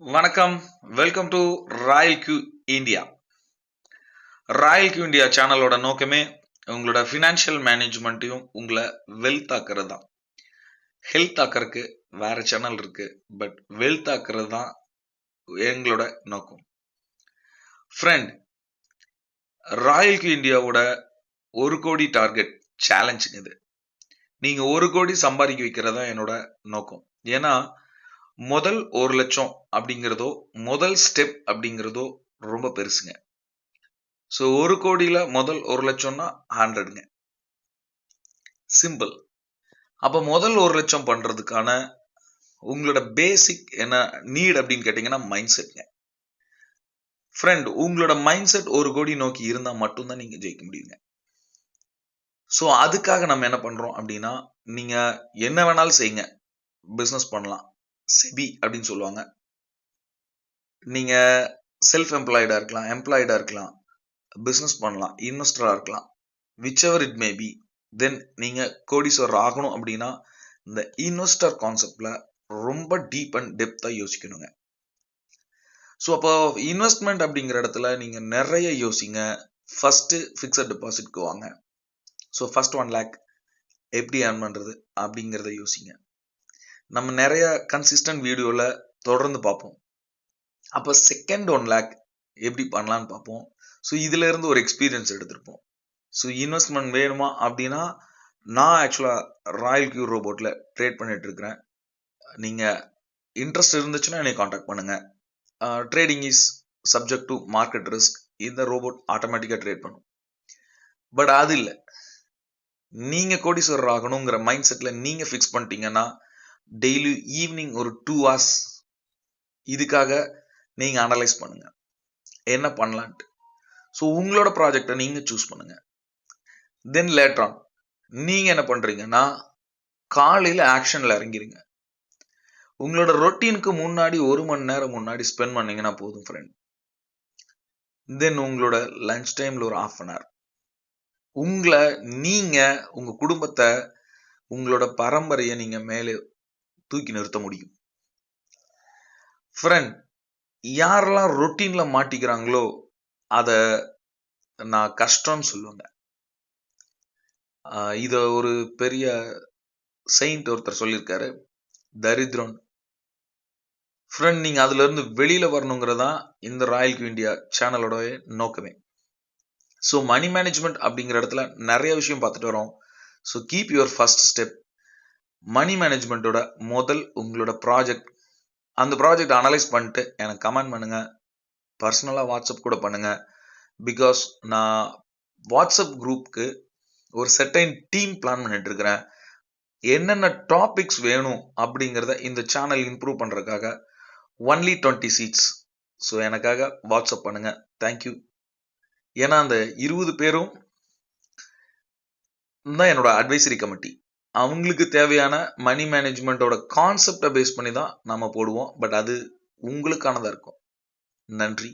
வணக்கம், welcome to royal Q India. Royal Q India சேனலோட நோக்கமே உங்களோட ஃபினான்ஷியல் மேனேஜ்மெண்ட்டையும் உங்களை வெல்த் ஆக்குறது தான். ஹெல்த் ஆக்கறதுக்கு வேற சேனல் இருக்கு, பட் வெல்த் ஆக்குறது தான் எங்களோட நோக்கம். ஃப்ரெண்ட், ராயல் கியூ இந்தியாவோட 1 கோடி டார்கெட் சேலஞ்சுங்க இது. நீங்க 1 கோடி சம்பாதிக்க வைக்கிறதா என்னோட நோக்கம். ஏன்னா முதல் 1 லட்சம் அப்படிங்கிறதோ முதல் ஸ்டெப் அப்படிங்கிறதோ ரொம்ப பெருசுங்க. ஸோ 1 கோடியில முதல் 1 லட்சம்னா 100ங்க. சிம்பிள். அப்போ முதல் 1 லட்சம் பண்றதுக்கான உங்களோட பேசிக் என்ன நீட் அப்படின்னு கேட்டீங்கன்னா மைண்ட் செட்ங்க. ஃப்ரெண்ட், உங்களோட மைண்ட் செட் 1 கோடி நோக்கி இருந்தா மட்டும்தான் நீங்க ஜெயிக்க முடியுங்க. ஸோ அதுக்காக நம்ம என்ன பண்றோம் அப்படின்னா, நீங்க என்ன வேணாலும் செய்யுங்க, பிசினஸ் பண்ணலாம், செபி அப்படின்னு சொல்லுவாங்க. நீங்க செல்ஃப் எம்ப்ளாய்டா இருக்கலாம், எம்ப்ளாய்டா இருக்கலாம், பிசினஸ் பண்ணலாம், இன்வெஸ்டரா இருக்கலாம், whichever it may be. Then நீங்க கோடீஸ்வரர் ஆகணும் அப்படின்னா இந்த இன்வெஸ்டர் கான்செப்ட்ல ரொம்ப டீப் அண்ட் டெப்தா யோசிக்கணுங்க. ஸோ அப்போ இன்வெஸ்ட்மெண்ட் அப்படிங்கிற இடத்துல நீங்க நிறைய யோசிங்க. ஃபர்ஸ்ட் ஃபிக்ஸட் டெபாசிட்க்கு வாங்க. ஸோ ஃபர்ஸ்ட் 1 லேக் எப்படி ஏர்ன் பண்றது அப்படிங்கிறத யோசிங்க. நம்ம நிறைய கன்சிஸ்டன்ட் வீடியோல தொடர்ந்து பார்ப்போம். அப்போ செகண்ட் 1 லேக் எப்படி பண்ணலான்னு பார்ப்போம். ஸோ இதுல இருந்து ஒரு எக்ஸ்பீரியன்ஸ் எடுத்திருப்போம். ஸோ இன்வெஸ்ட்மெண்ட் வேணுமா அப்படின்னா, நான் ஆக்சுவலா ராயல் கியூ ரோபோட்ல ட்ரேட் பண்ணிட்டு இருக்கிறேன். நீங்க இன்ட்ரெஸ்ட் இருந்துச்சுன்னா என்னை காண்டாக்ட் பண்ணுங்க. Trading is subject to market risk. இந்த ரோபோட் ஆட்டோமேட்டிக்கா ட்ரேட் பண்ணும். பட் அது இல்லை, நீங்க கோடீஸ்வரர் ஆகணுங்கிற மைண்ட் செட்ல நீங்க ஃபிக்ஸ் பண்ணிட்டீங்கன்னா டெய்லி ஈவினிங் ஒரு 2 hours இதுக்காக நீங்க அனலைஸ் பண்ணுங்க என்ன பண்ணலான்ட்டு. ஸோ உங்களோட ப்ராஜெக்டை நீங்க சூஸ் பண்ணுங்க. தென் லேட்டர் ஆன் நீங்க என்ன பண்றீங்கன்னா, காலையில ஆக்ஷன்ல இறங்கிருங்க. உங்களோட ரொட்டீனுக்கு முன்னாடி 1 மணி நேரம் முன்னாடி ஸ்பெண்ட் பண்ணீங்கன்னா போதும் ஃப்ரெண்ட். தென் உங்களோட லஞ்ச் டைம்ல ஒரு 1/2 hour உங்களை நீங்க உங்க குடும்பத்தை உங்களோட பரம்பரையை நீங்க மேலே தூக்கி நிறுத்த முடியும். ஃப்ரெண்ட், யாரெல்லாம் ரொட்டீன்ல மாட்டிக்கிறாங்களோ அத நான் கஷ்டம்னு சொல்லுவேங்க. இத ஒரு பெரிய செயின்ட் ஒருத்தர் சொல்லியிருக்காரு, தரித்திரம். ஃப்ரெண்ட், நீங்க அதுல இருந்து வெளியில வரணுங்கிறதா இந்த ராயல் கியூ இந்தியா சேனலோட நோக்கமே. ஸோ மணி மேனேஜ்மெண்ட் அப்படிங்கிற இடத்துல நிறைய விஷயம் பார்த்துட்டு வரோம். So keep your first step. Money மேனேஜ்மெண்ட்டோட முதல் உங்களோட ப்ராஜெக்ட், அந்த ப்ராஜெக்ட் அனலைஸ் பண்ணிட்டு எனக்கு கமெண்ட் பண்ணுங்க. பர்சனலாக வாட்ஸ்அப் கூட பண்ணுங்க. பிகாஸ் நான் வாட்ஸ்அப் குரூப்க்கு ஒரு செட்டைன் டீம் பிளான் பண்ணிட்டு இருக்கிறேன். என்னென்ன டாபிக்ஸ் வேணும் அப்படிங்கிறத இந்த சேனல் இம்ப்ரூவ் பண்றதுக்காக ஒன்லி 20 seats. ஸோ எனக்காக வாட்ஸ்அப் பண்ணுங்க. தேங்க்யூ. ஏன்னா அந்த 20 பேரும் தான் என்னோட அட்வைசரி கமிட்டி. அவங்களுக்கு தேவையான மணி மேனேஜ்மெண்ட்டோட கான்செப்டை பேஸ் பண்ணி தான் நம்ம போடுவோம். பட் அது உங்களுக்கானதா இருக்கும். நன்றி.